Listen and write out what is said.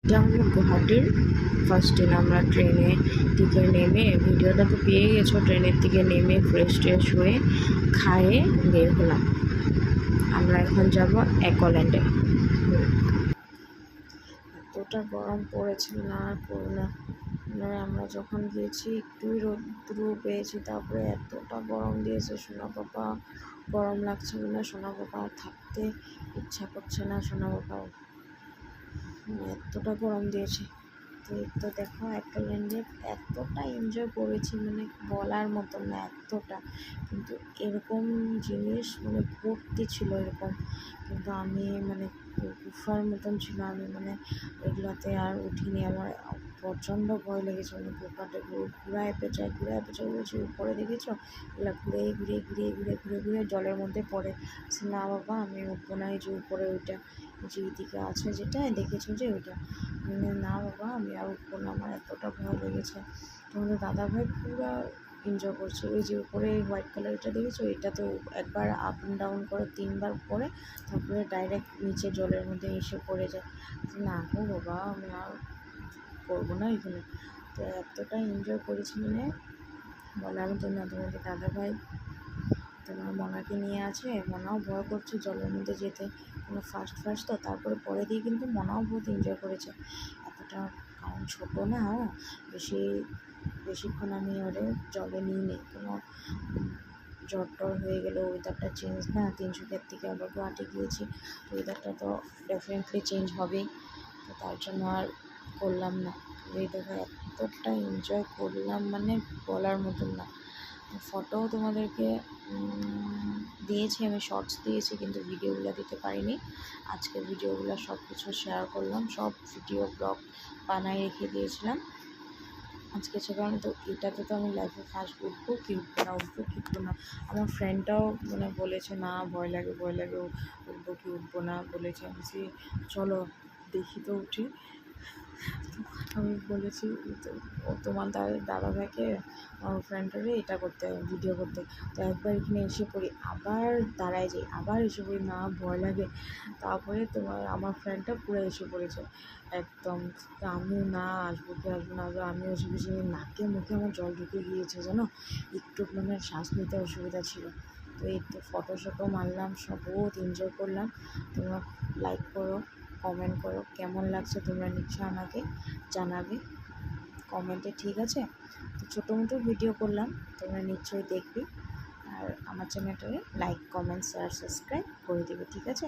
এটা আমাদের গুয়াহাটির ফার্স্ট দিন। আমরা ট্রেনে থেকে নেমে, ভিডিওটা তো পেয়ে গেছো, ট্রেনের থেকে নেমে ফ্রেশ ট্রেশ হয়ে খায়ে বের হলাম। আমরা এখন যাব অ্যাকোল্যান্ডে। এতটা গরম পড়েছে না আর করো না, মানে আমরা যখন গিয়েছি একটুই রোদ্রু পেয়েছি, তারপরে এতটা গরম দিয়েছে। সোনা পাপা গরম লাগছে না, সোনা পাপা থাকতে ইচ্ছা করছে না, সোনা পাপা এতটা গরম দিয়েছে। তো দেখো অ্যাকোল্যান্ডে এতটা এনজয় করেছি, মানে বলার মতন না এতটা। কিন্তু এরকম জিনিস মানে ভর্তি ছিল এরকম, কিন্তু আমি মানে গুফার মতন ছিল, আমি মানে এগুলোতে আর উঠিনি। আমার প্রচণ্ড ভয় লেগেছে, মানে গুফাটা ঘুরায় পেঁচায় বলছি উপরে দেখেছো, এগুলো ঘুরে জলের মধ্যে পড়ে। না বাবা আমি উঠবো না, এই যে উপরে ওইটা যেদিকে আছে যেটা দেখেছো যে ওইটা, মানে না বাবা আমি আর উঠবো না, আমার এতটা ভয় লেগেছে। তোমাদের দাদাভাই পুরো এনজয় করছে। ওই যে উপরে হোয়াইট কালারটা দেখেছো, এটা তো একবার আপ অ্যান্ড ডাউন করে 3বার পরে তারপরে ডাইরেক্ট নিচে জলের মধ্যে এসে পড়ে যায়। না গো বাবা আমি আর করবো না এখানে। তো এতটা এনজয় করেছি মানে বলার মতন না। তোমাদের দাদাভাই তোমার মনাকে নিয়ে আছে, মনাও ভয় করছে জলের মধ্যে যেতে, কোনো ফার্স্ট তো, তারপরে পরে দিয়ে কিন্তু মনাও বহুত এনজয় করেছে এতটা। কারণ ছোটো না ও, বেশিক্ষণ আমি ওরে জলে নিই নি, কোনো জ্বর টর হয়ে গেলো, ওয়েদারটা চেঞ্জ না, তিনসুকিয়ার থেকে আবার গুয়াহাটি গিয়েছি, তো ওয়েদারটা তো ডেফিনেটলি চেঞ্জ হবেই। তো তার জন্য আর করলাম না। এই দেখো এতটা এনজয় করলাম মানে বলার মতন না। ফটোও তোমাদেরকে দিয়েছি, আমি শর্টস দিয়েছি কিন্তু ভিডিওগুলো দিতে পারিনি। আজকের ভিডিওগুলো সব কিছু শেয়ার করলাম, সব ভিডিও ব্লগ বানায় রেখে দিয়েছিলাম আজকে সেখানে। তো এটাতে তো আমি লাইফে ফার্স্ট উঠবো কি উঠবো না। আমার ফ্রেন্ডটাও মানে বলেছে না ভয় লাগে উঠবো কি উঠবো না বলেছে। আমি চলো দেখি তো উঠে। আমি বলেছি তোমার দাদাভাইকে আমার ফ্রেন্ডটারে এটা করতে ভিডিও করতে, তো একবার এখানে এসে পড়ি, আবার দাঁড়ায় যাই, আবার এসে পড়ি, না ভয় লাগে। তারপরে আমার ফ্রেন্ডটা পুরো এসে পড়েছে একদম। তো আমিও না আসবো না, আমিও এসে বেশি নাকে মুখে আমার জল ঢুকে গিয়েছে জানো, একটু মানে শ্বাস নিতে অসুবিধা ছিল। তো এই তো ফটো মারলাম, সব বহুত এনজয় করলাম। তোমরা লাইক করো, কমেন্ট করো, কেমন লাগছে তোমরা নিশ্চয় আমাকে জানাবে কমেন্টে, ঠিক আছে? তো ছোটো মোটো ভিডিও করলাম, তোমরা নিশ্চয়ই দেখবে। আর আমার চ্যানেলটাকে লাইক কমেন্ট শেয়ার সাবস্ক্রাইব করে দেবে, ঠিক আছে?